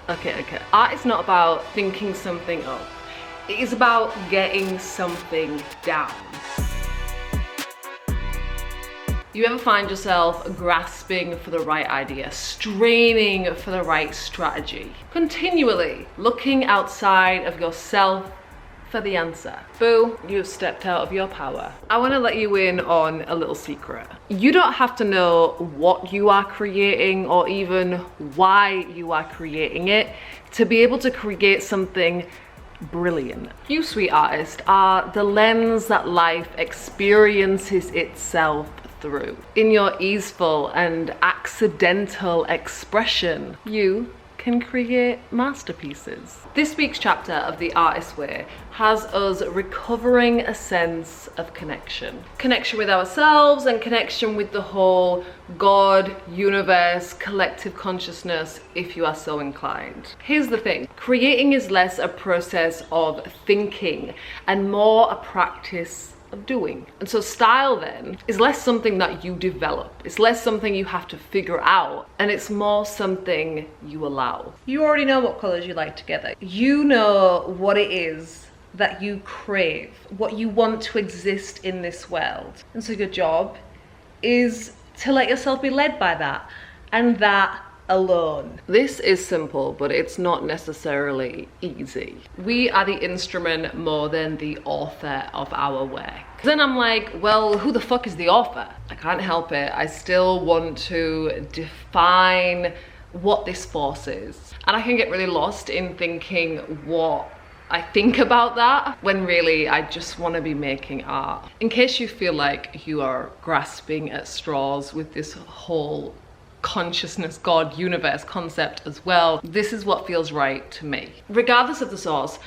Okay. Art is not about thinking something up. It is about getting something down. You ever find yourself grasping for the right idea, straining for the right strategy, continually looking outside of yourself for the answer? Boo, you've stepped out of your power. I want to let you in on a little secret. You don't have to know what you are creating or even why you are creating it to be able to create something brilliant. You, sweet artist, are the lens that life experiences itself through. In your easeful and accidental expression, you can create masterpieces. This week's chapter of The Artist's Way has us recovering a sense of connection. Connection with ourselves and connection with the whole God, universe, collective consciousness, if you are so inclined. Here's the thing, creating is less a process of thinking and more a practice of doing. And so style then is less something that you develop. It's less something you have to figure out, and it's more something you allow. You already know what colors you like together. You know what it is that you crave, what you want to exist in this world. And so your job is to let yourself be led by that, and that alone. This is simple, but it's not necessarily easy. We are the instrument more than the author of our work. Then I'm like, well, who the fuck is the author? I can't help it. I still want to define what this force is. And I can get really lost in thinking what I think about that, when really I just want to be making art. In case you feel like you are grasping at straws with this whole consciousness, God, universe concept as well, this is what feels right to me. Regardless of the source,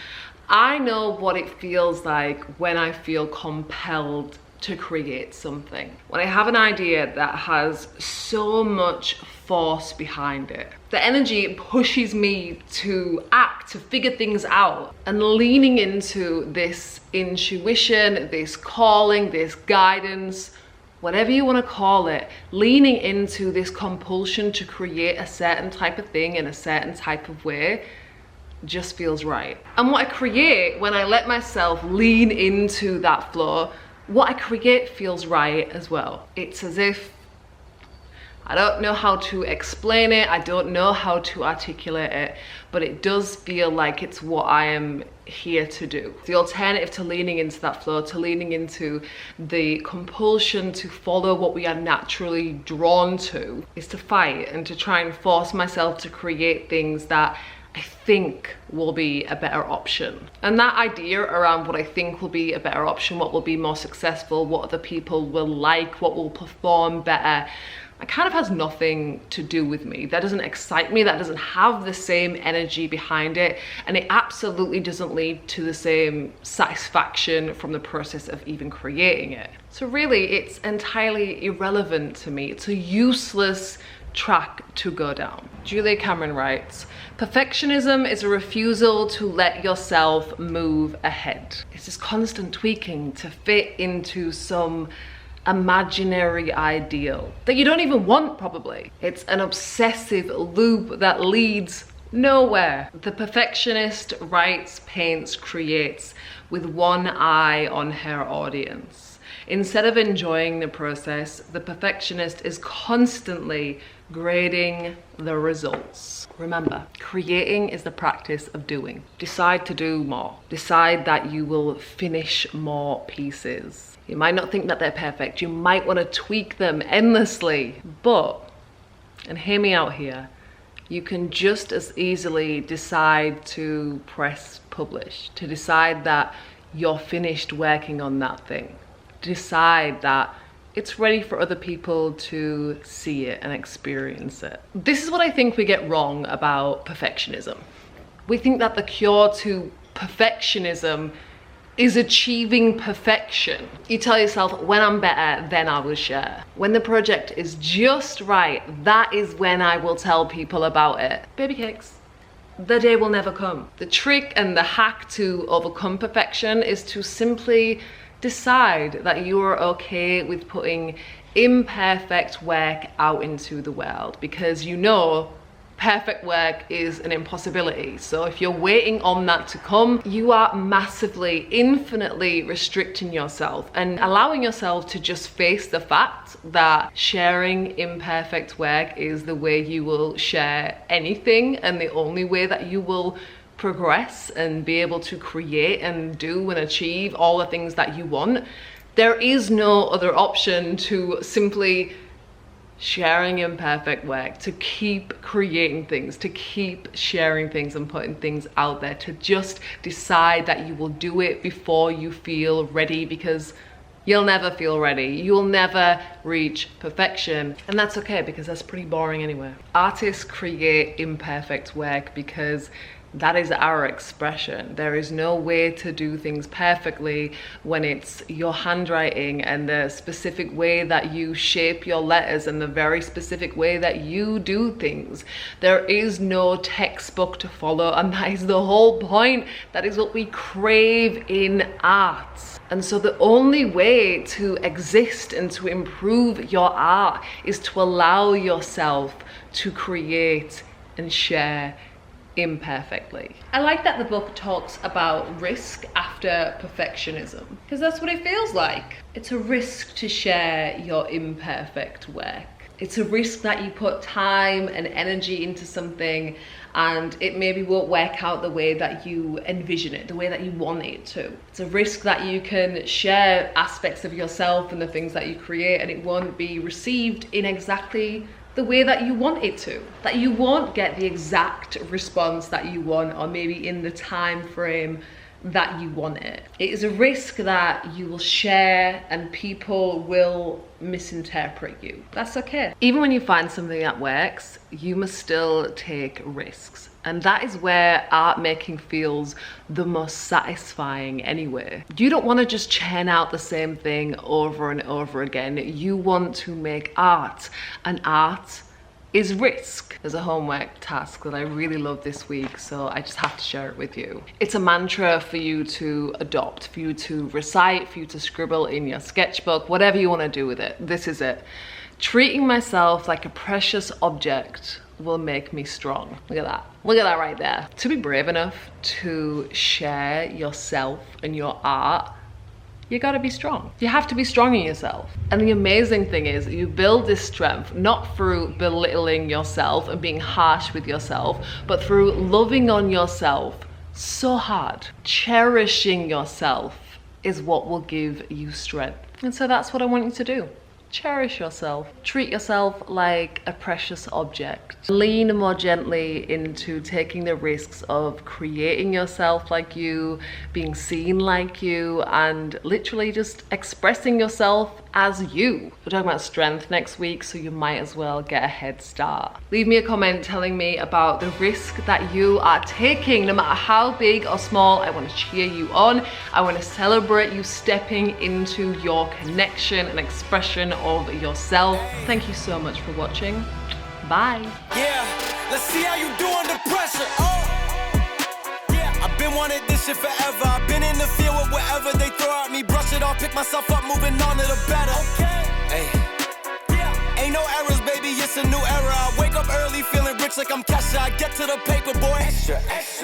I know what it feels like when I feel compelled to create something. When I have an idea that has so much force behind it. The energy pushes me to act, to figure things out, and leaning into this intuition, this calling, this guidance, whatever you want to call it, leaning into this compulsion to create a certain type of thing in a certain type of way just feels right. And what I create when I let myself lean into that flow, what I create feels right as well. It's as if, I don't know how to explain it, I don't know how to articulate it, but it does feel like it's what I am here to do. The alternative to leaning into that flow, to leaning into the compulsion to follow what we are naturally drawn to, is to fight and to try and force myself to create things that I think will be a better option. And that idea around what I think will be a better option, what will be more successful, what other people will like, what will perform better, it kind of has nothing to do with me. That doesn't excite me, that doesn't have the same energy behind it, and it absolutely doesn't lead to the same satisfaction from the process of even creating it. So really, it's entirely irrelevant to me. It's a useless track to go down. Julia Cameron writes, perfectionism is a refusal to let yourself move ahead. It's this constant tweaking to fit into some imaginary ideal that you don't even want, probably. It's an obsessive loop that leads nowhere. The perfectionist writes, paints, creates with one eye on her audience. Instead of enjoying the process, the perfectionist is constantly grading the results. Remember, creating is the practice of doing. Decide to do more. Decide that you will finish more pieces. You might not think that they're perfect. You might want to tweak them endlessly, but, and hear me out here, you can just as easily decide to press publish, to decide that you're finished working on that thing. Decide that it's ready for other people to see it and experience it. This is what I think we get wrong about perfectionism. We think that the cure to perfectionism is achieving perfection. You tell yourself, when I'm better, then I will share. When the project is just right, that is when I will tell people about it. Baby cakes. The day will never come. The trick and the hack to overcome perfection is to simply decide that you are okay with putting imperfect work out into the world, because you know perfect work is an impossibility. So if you're waiting on that to come, you are massively, infinitely restricting yourself and allowing yourself to just face the fact that sharing imperfect work is the way you will share anything, and the only way that you will progress and be able to create and do and achieve all the things that you want. There is no other option to simply sharing imperfect work, to keep creating things, to keep sharing things and putting things out there, to just decide that you will do it before you feel ready, because you'll never feel ready. You'll never reach perfection, and that's okay, because that's pretty boring anyway. Artists create imperfect work because that is our expression. There is no way to do things perfectly when it's your handwriting and the specific way that you shape your letters and the very specific way that you do things. There is no textbook to follow, and that is the whole point. That is what we crave in art. And so the only way to exist and to improve your art is to allow yourself to create and share imperfectly. I like that the book talks about risk after perfectionism, because that's what it feels like. It's a risk to share your imperfect work. It's a risk that you put time and energy into something and it maybe won't work out the way that you envision it, the way that you want it to. It's a risk that you can share aspects of yourself and the things that you create, and it won't be received in exactly the way that you want it to, that you won't get the exact response that you want, or maybe in the time frame that you want it. It is a risk that you will share and people will misinterpret you. That's okay. Even when you find something that works, you must still take risks. And that is where art making feels the most satisfying anyway. You don't want to just churn out the same thing over and over again. You want to make art, and art is risk. There's a homework task that I really love this week, so I just have to share it with you. It's a mantra for you to adopt, for you to recite, for you to scribble in your sketchbook, whatever you want to do with it. This is it. Treating myself like a precious object will make me strong. Look at that. Look at that right there. To be brave enough to share yourself and your art, you gotta be strong. You have to be strong in yourself. And the amazing thing is you build this strength not through belittling yourself and being harsh with yourself, but through loving on yourself so hard. Cherishing yourself is what will give you strength. And so that's what I want you to do. Cherish yourself. Treat yourself like a precious object. Lean more gently into taking the risks of creating yourself like you, being seen like you, and literally just expressing yourself as you. We're talking about strength next week, so you might as well get a head start. Leave me a comment telling me about the risk that you are taking, no matter how big or small. I want to cheer you on. I want to celebrate you stepping into your connection and expression of yourself. Thank you so much for watching. Bye. Yeah, let's see how you do under pressure. Yeah, I've been wanting this shit forever. I've been in the field with whatever they throw at me. Brush it off, pick myself up, moving on to the better. Hey, yeah, ain't no errors, baby, it's a new era. I wake up early, feeling rich like I'm Kesha. I get to the paper, boy. Extra, extra.